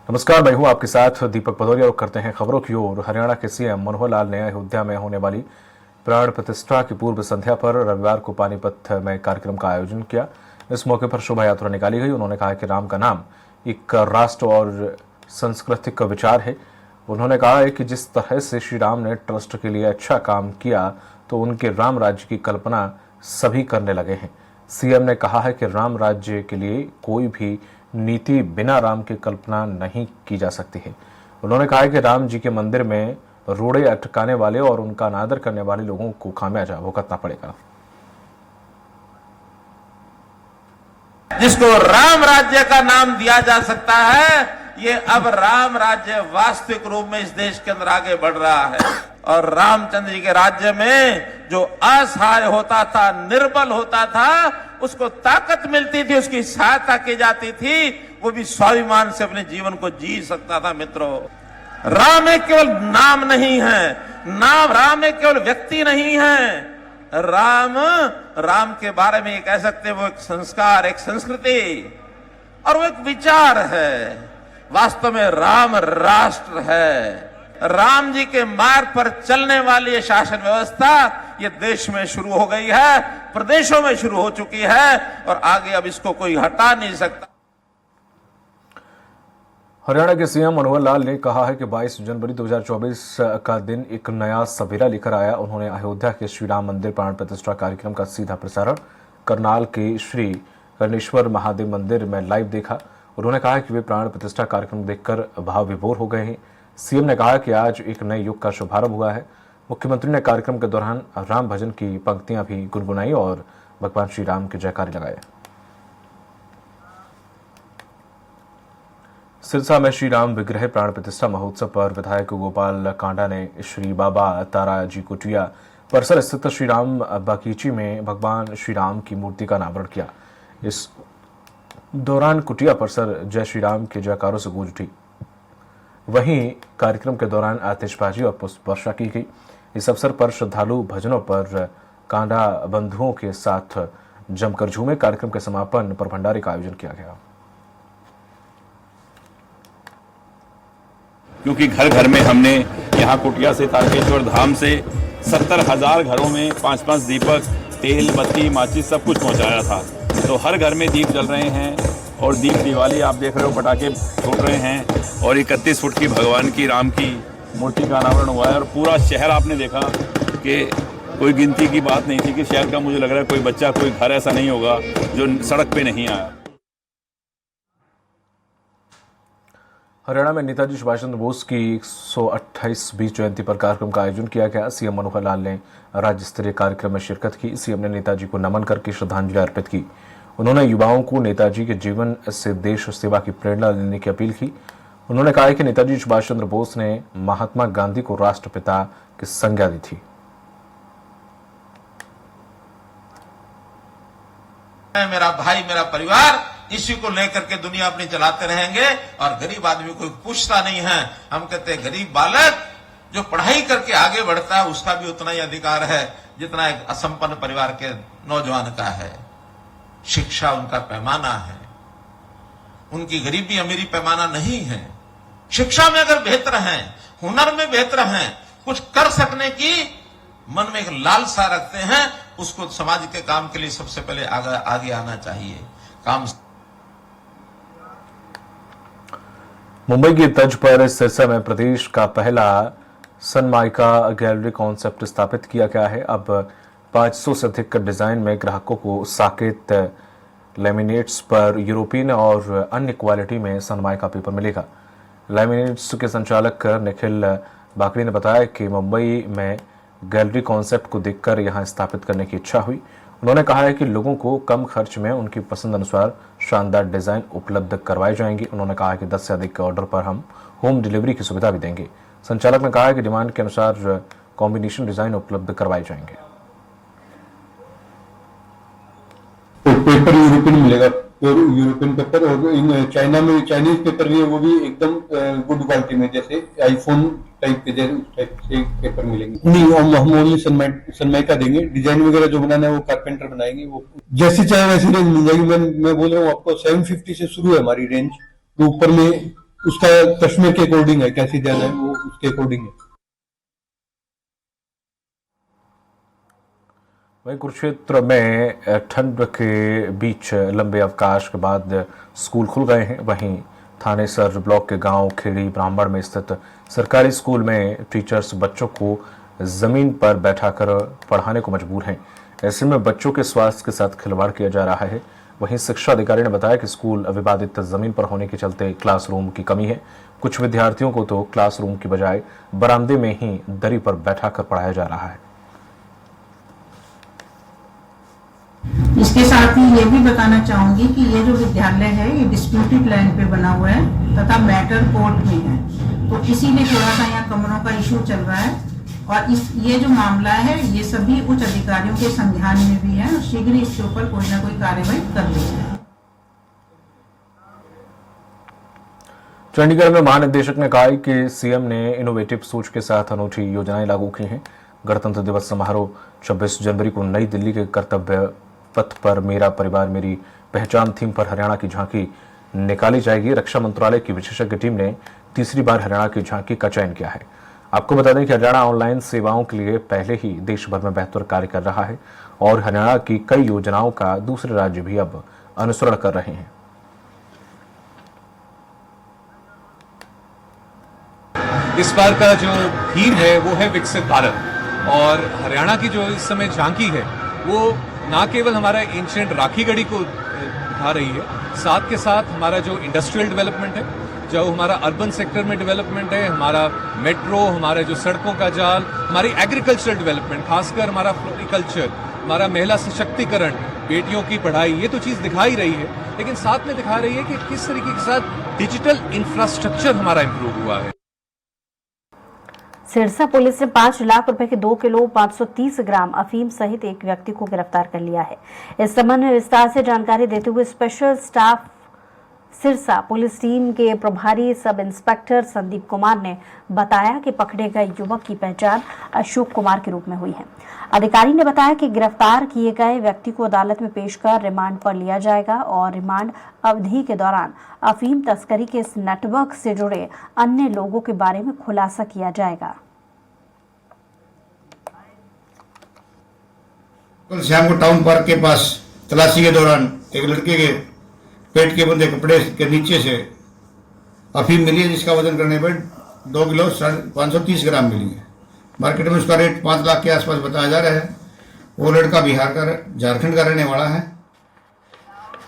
नमस्कार, मैं हूं आपके साथ दीपक भदौरिया और करते हैं खबरों की ओर। हरियाणा के सीएम मनोहर लाल ने अयोध्या में होने वाली प्राण प्रतिष्ठा की पूर्व संध्या पर रविवार को पानीपत में कार्यक्रम का आयोजन किया। इस मौके पर शोभा यात्रा निकाली गई। उन्होंने कहा कि राम का नाम एक राष्ट्र और सांस्कृतिक विचार है। उन्होंने कहा है कि जिस तरह से श्री राम ने ट्रस्ट के लिए अच्छा काम किया तो उनके राम राज्य की कल्पना सभी करने लगे हैं। सीएम ने कहा है कि राम राज्य के लिए कोई भी नीति बिना राम की कल्पना नहीं की जा सकती है। उन्होंने कहा कि राम जी के मंदिर में रोड़े अटकाने वाले और उनका अनादर करने वाले लोगों को खामियाजा भुगतना पड़ेगा। जिसको राम राज्य का नाम दिया जा सकता है, ये अब राम राज्य वास्तविक रूप में इस देश के अंदर आगे बढ़ रहा है। और रामचंद्र जी के राज्य में जो असहाय होता था, निर्बल होता था, उसको ताकत मिलती थी, उसकी सहायता की जाती थी, वो भी स्वाभिमान से अपने जीवन को जी सकता था। मित्रों, राम एक केवल नाम नहीं है, राम एक केवल व्यक्ति नहीं है। राम के बारे में ये कह सकते हैं वो एक संस्कार, एक संस्कृति और वो एक विचार है। वास्तव में राम राष्ट्र है। राम जी के मार्ग पर चलने वाली ये शासन व्यवस्था ये देश में शुरू हो गई है, प्रदेशों में शुरू हो चुकी है और आगे अब इसको कोई हटा नहीं सकता। हरियाणा के सीएम मनोहर लाल ने कहा है कि 22 जनवरी 2024 का दिन एक नया सवेरा लेकर आया। उन्होंने अयोध्या के श्री राम मंदिर प्राण प्रतिष्ठा कार्यक्रम का सीधा प्रसारण करनाल के श्री कर्णेश्वर महादेव मंदिर में लाइव देखा। उन्होंने कहा कि वे प्राण प्रतिष्ठा कार्यक्रम देखकर भाव विभोर हो गए हैं। सीएम ने कहा कि आज एक नए युग का शुभारंभ हुआ है। मुख्यमंत्री ने कार्यक्रम के दौरान राम भजन की पंक्तियां भी गुनगुनाई और भगवान श्री राम के जयकारे लगाए। सिरसा में श्री राम विग्रह प्राण प्रतिष्ठा महोत्सव पर विधायक गोपाल कांडा ने श्री बाबा तारा जी कुटिया परिसर स्थित श्री राम बागीची में भगवान श्री राम की मूर्ति का अनावरण किया। इस दौरान कुटिया परिसर जय श्री राम के जयकारों से गूंज उठी। वहीं कार्यक्रम के दौरान आतिशबाजी और पुष्प वर्षा की गई। इस अवसर पर श्रद्धालु भजनों पर कांडा बंधुओं के साथ जमकर झूमे। कार्यक्रम के समापन पर भंडारे का आयोजन किया गया। क्योंकि घर घर में हमने यहाँ कुटिया से तारकेश्वर धाम से 70,000 घरों में 5-5 दीपक, तेल, बत्ती, माचिस सब कुछ पहुँचाया था। तो हर घर में दीप जल रहे हैं और दीप दिवाली आप देख रहे हो, पटाखे फूट रहे हैं और 31 फुट की भगवान की राम की मूर्ति का अनावरण हुआ है। और पूरा शहर आपने देखा कि कोई गिनती की बात नहीं थी कि शहर का, मुझे लग रहा है कोई बच्चा, कोई घर ऐसा नहीं होगा जो सड़क पे नहीं आया। हरियाणा में नेताजी सुभाष चंद्र बोस की 128वीं जयंती पर कार्यक्रम का आयोजन किया गया। सीएम मनोहर लाल ने राज्य स्तरीय कार्यक्रम में शिरकत की। सीएम ने नेताजी को नमन करके श्रद्धांजलि अर्पित की। उन्होंने युवाओं को नेताजी के जीवन से देश सेवा की प्रेरणा लेने की अपील की। उन्होंने कहा कि नेताजी सुभाष चंद्र बोस ने महात्मा गांधी को राष्ट्रपिता की संज्ञा दी थी। मेरा भाई, मेरा परिवार, इसी को लेकर के दुनिया अपनी चलाते रहेंगे और गरीब आदमी को पूछता नहीं है। हम कहते हैं गरीब बालक जो पढ़ाई करके आगे बढ़ता है उसका भी उतना ही अधिकार है जितना एक असंपन्न परिवार के नौजवान का है। शिक्षा उनका पैमाना है, उनकी गरीबी अमीरी पैमाना नहीं है। शिक्षा में अगर बेहतर हैं, हुनर में बेहतर हैं, कुछ कर सकने की मन में एक लालसा रखते हैं, उसको समाज के काम के लिए सबसे पहले आगे आना चाहिए। काम मुंबई की तर्ज पर सिरसा में प्रदेश का पहला सनमाइका गैलरी कॉन्सेप्ट स्थापित किया गया है। अब 500 से अधिक डिजाइन में ग्राहकों को साकेत लैमिनेट्स पर यूरोपियन और अन्य क्वालिटी में सनमाइका पेपर मिलेगा। लैमिनेट्स के संचालक निखिल बाकरी ने बताया कि मुंबई में गैलरी कॉन्सेप्ट को देखकर यहां स्थापित करने की इच्छा हुई। उन्होंने कहा है कि लोगों को कम खर्च में उनकी पसंद अनुसार शानदार डिजाइन उपलब्ध करवाए जाएंगे। उन्होंने कहा कि 10 से अधिक ऑर्डर पर हम होम डिलीवरी की सुविधा भी देंगे। संचालक ने कहा है कि डिमांड के अनुसार कॉम्बिनेशन डिजाइन उपलब्ध करवाए जाएंगे। तो पेपर यूरोपियन मिलेगा, यूरोपियन पेपर, और चाइना में चाइनीज पेपर भी है, वो भी एकदम गुड क्वालिटी में, जैसे आईफोन टाइप के टाइप से पेपर मिलेंगे। नहीं, हम ओनली सनमाइका देंगे। डिजाइन वगैरह जो बनाना है वो कारपेंटर बनाएंगे। वो जैसी चाहे वैसी रेंज मिल जाएगी। मैं बोल रहा हूँ आपको 750 से शुरू है हमारी रेंज। तो ऊपर में उसका चश्मे के अकॉर्डिंग है, कैसी देना है वो उसके अकॉर्डिंग है। वहीं कुरुक्षेत्र में ठंड के बीच लंबे अवकाश के बाद स्कूल खुल गए हैं। वहीं थानेसर ब्लॉक के गांव खेड़ी ब्राह्मण में स्थित सरकारी स्कूल में टीचर्स बच्चों को जमीन पर बैठाकर पढ़ाने को मजबूर हैं। ऐसे में बच्चों के स्वास्थ्य के साथ खिलवाड़ किया जा रहा है। वहीं शिक्षा अधिकारी ने बताया कि स्कूल अविवादित जमीन पर होने के चलते क्लासरूम की कमी है। कुछ विद्यार्थियों को तो क्लासरूम की बजाय बरामदे में ही दरी पर बैठाकर पढ़ाया जा रहा है। इसके साथ ही ये भी बताना चाहूंगी कि ये जो विद्यालय है ये डिस्प्यूटेड लैंड पे बना हुआ है तथा मैटर कोर्ट में है, तो इसीलिए थोड़ा सा यहाँ कमरों का इशू चल रहा है। और ये जो मामला है ये सभी उच्च अधिकारियों के संज्ञान में भी है और शीघ्र इसके ऊपर कोई ना कोई कार्रवाई कर ली जाए। चंडीगढ़ में महानिदेशक ने कहा कि सीएम ने इनोवेटिव सोच के साथ अनूठी योजनाएं लागू की हैं। गणतंत्र दिवस समारोह 26 जनवरी को नई दिल्ली के कर्तव्य पथ पर मेरा परिवार मेरी पहचान थीम पर हरियाणा की झांकी निकाली जाएगी। रक्षा मंत्रालय की विशेषज्ञ टीम ने तीसरी बार हरियाणा की झांकी का चयन किया है। आपको बता दें कि हरियाणा ऑनलाइन सेवाओं के लिए पहले ही देश भर में बेहतर कार्य कर रहा है और हरियाणा की कई योजनाओं का दूसरे राज्य भी अब अनुसरण कर रहे हैं। इस बार का जो थीम है वो है विकसित भारत, और हरियाणा की जो इस समय झांकी है वो ना केवल हमारा एंशिएंट राखी गढ़ी को दिखा रही है, साथ के साथ हमारा जो इंडस्ट्रियल डेवलपमेंट है, जो हमारा अर्बन सेक्टर में डेवलपमेंट है, हमारा मेट्रो, हमारा जो सड़कों का जाल, हमारी एग्रीकल्चरल डेवलपमेंट, खासकर हमारा फ्लोरिकल्चर, हमारा महिला सशक्तिकरण, बेटियों की पढ़ाई, ये तो चीज दिखा ही रही है, लेकिन साथ में दिखा रही है कि किस तरीके के साथ डिजिटल इंफ्रास्ट्रक्चर हमारा इंप्रूव हुआ है। सिरसा पुलिस ने 5 लाख रुपए के 2 किलो 530 ग्राम अफीम सहित एक व्यक्ति को गिरफ्तार कर लिया है। इस संबंध में विस्तार से जानकारी देते हुए special staff Sirsa police team के प्रभारी सब इंस्पेक्टर संदीप कुमार ने बताया कि पकड़े गए युवक की पहचान अशोक कुमार के रूप में हुई है। अधिकारी ने बताया कि गिरफ्तार किए गए व्यक्ति को अदालत में पेश कर रिमांड पर लिया जाएगा और रिमांड अवधि के दौरान अफीम तस्करी के इस नेटवर्क से जुड़े अन्य लोगों के बारे में खुलासा किया जाएगा। कल शाम को टाउन पार्क के पास तलाशी के दौरान एक लड़के के पेट के बंधे कपड़े के नीचे से अफीम मिली है, जिसका वजन करने पर 2 किलो 530 ग्राम मिली है। मार्केट में उसका रेट 5 लाख के आसपास बताया जा रहा है। वो लड़का बिहार का झारखंड का रहने वाला है।